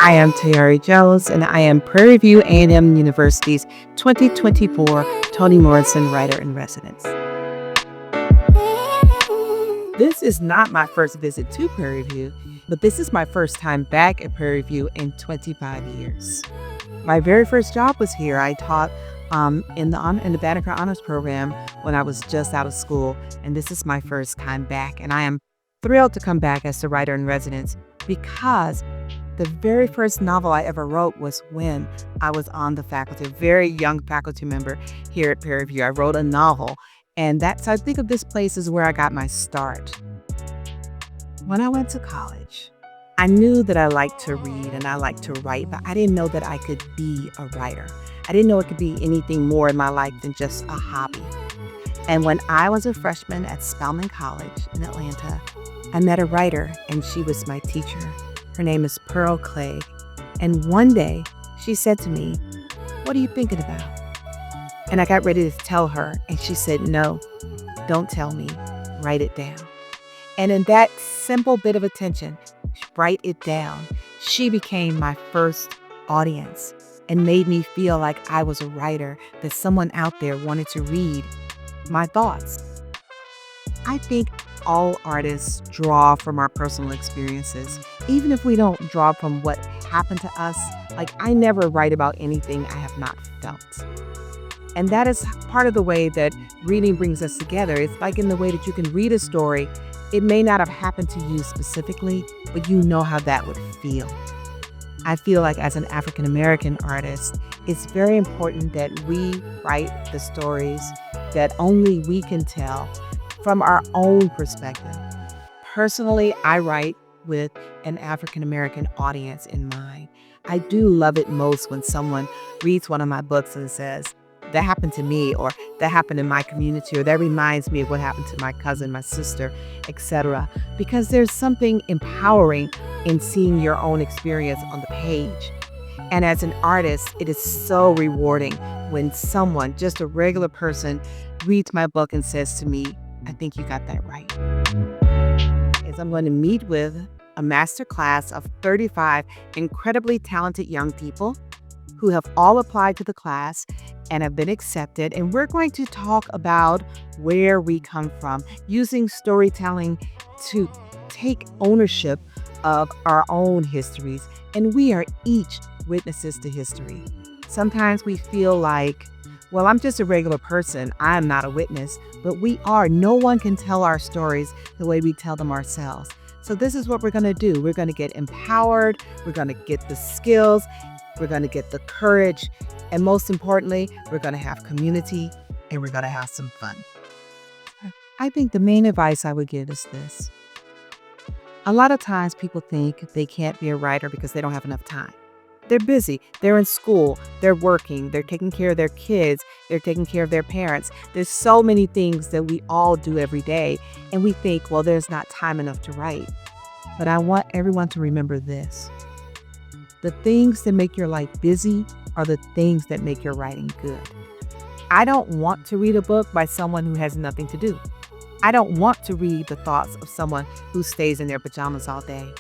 I am Tayari Jones, and I am Prairie View A&M University's 2024 Toni Morrison Writer-in-Residence. This is not my first visit to Prairie View, but this is my first time back at Prairie View in 25 years. My very first job was here. I taught in the Banneker Honors Program when I was just out of school, and this is my first time back. And I am thrilled to come back as the Writer-in-Residence because the very first novel I ever wrote was when I was on the faculty, a very young faculty member here at Prairie View. I wrote a novel, and so I think of this place as where I got my start. When I went to college, I knew that I liked to read and I liked to write, but I didn't know that I could be a writer. I didn't know it could be anything more in my life than just a hobby. And when I was a freshman at Spelman College in Atlanta, I met a writer, and she was my teacher. Her name is Pearl Clegg. And one day she said to me, "What are you thinking about?" And I got ready to tell her, and she said, "No, don't tell me, write it down." And in that simple bit of attention, write it down, she became my first audience and made me feel like I was a writer, that someone out there wanted to read my thoughts. I think all artists draw from our personal experiences, even if we don't draw from what happened to us. Like, I never write about anything I have not felt. And that is part of the way that reading brings us together. It's like in the way that you can read a story. It may not have happened to you specifically, but you know how that would feel. I feel like as an African American artist, it's very important that we write the stories that only we can tell from our own perspective. Personally, I write with an African American audience in mind. I do love it most when someone reads one of my books and says, "That happened to me," or "That happened in my community," or "That reminds me of what happened to my cousin, my sister," etc. Because there's something empowering in seeing your own experience on the page. And as an artist, it is so rewarding when someone, just a regular person, reads my book and says to me, "I think you got that right." As I'm going to meet with a master class of 35 incredibly talented young people who have all applied to the class and have been accepted. And we're going to talk about where we come from, using storytelling to take ownership of our own histories. And we are each witnesses to history. Sometimes we feel like, well, I'm just a regular person, I'm not a witness, but we are. No one can tell our stories the way we tell them ourselves. So this is what we're going to do. We're going to get empowered, we're going to get the skills, we're going to get the courage, and most importantly, we're going to have community, and we're going to have some fun. I think the main advice I would give is this. A lot of times people think they can't be a writer because they don't have enough time. They're busy, they're in school, they're working, they're taking care of their kids, they're taking care of their parents. There's so many things that we all do every day, and we think, well, there's not time enough to write. But I want everyone to remember this. The things that make your life busy are the things that make your writing good. I don't want to read a book by someone who has nothing to do. I don't want to read the thoughts of someone who stays in their pajamas all day.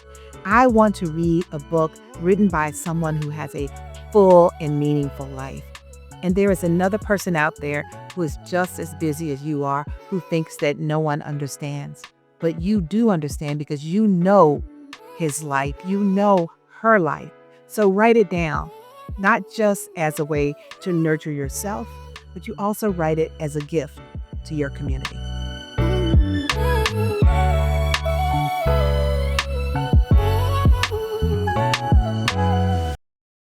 I want to read a book written by someone who has a full and meaningful life. And there is another person out there who is just as busy as you are, who thinks that no one understands. But you do understand because you know his life, you know her life. So write it down, not just as a way to nurture yourself, but you also write it as a gift to your community.